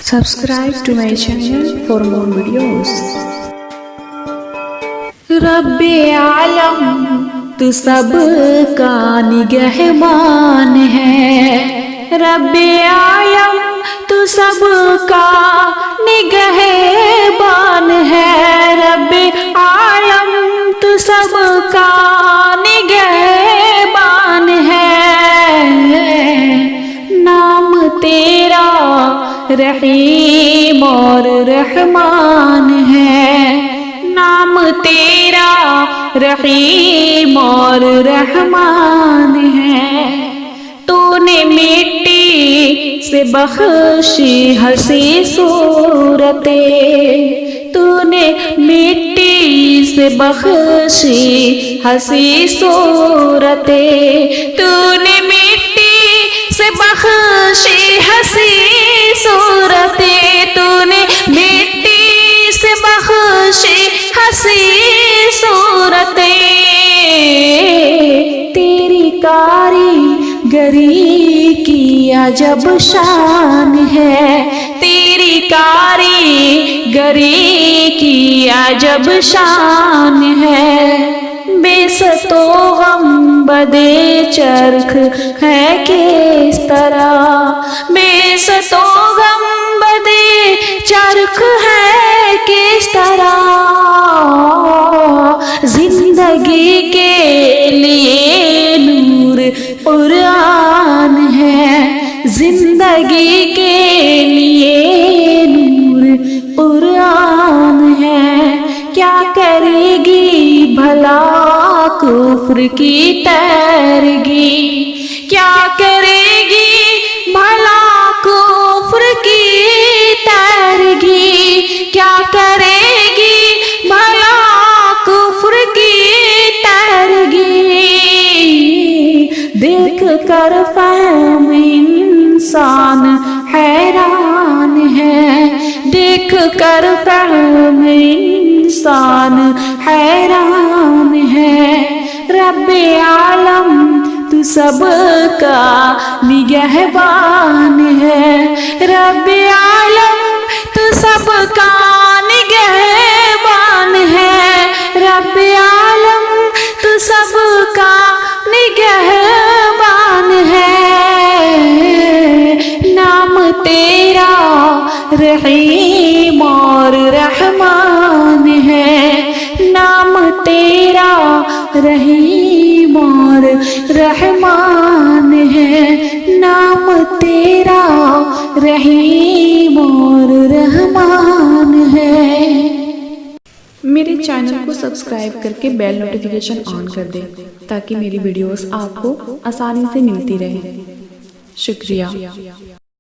Subscribe to my channel for more videos. रब्बे आलम तू सबका निगहबान है। रब्बे आलम तू सबका निगहबान है। रब्बे आलम तू सबका निगहबान है। नाम तेरा रहीम और रहमान है। नाम तेरा रहीम और रहमान है। तूने मिट्टी से बख्शी हंसी सूरतें। तूने मिट्टी से बख्शी हंसी सूरतें। तूने मिट्टी से बख्शी हंसी सूरतें। तूने मिट्टी से बख्शी हंसी सूरतें। तेरी कारीगरी की अजब शान है। तेरी कारीगरी की अजब शान है। बेसतो गम बदे चरख है किस तरह। बेसतो गम बदे चरख है किस तरह। जिंदगी के लिए नूर कुरान है। जिंदगी के लिए नूर कुरान है। क्या करेगी भला कुफ्र की तैरगी। क्या करेगी भला कुफ्र की तैरगी। क्या करेगी भला कुफ्र की तैरगी। देख कर फहम इंसान हैरान है। देख कर फहम इंसान हैरान है। रब्बे आलम तू सबका निगहबान है। रब्बे आलम तू सबका निगहबान है। रब्बे आलम तू सबका निगहबान है। नाम तेरा रहीम और रहमान है। नाम तेरा रहीम और रहमान है। नाम तेरा रहीम और रहमान है। मेरे चैनल को सब्सक्राइब करके बेल नोटिफिकेशन ऑन कर दें ताकि मेरी वीडियोस आपको आसानी से मिलती रहे। शुक्रिया।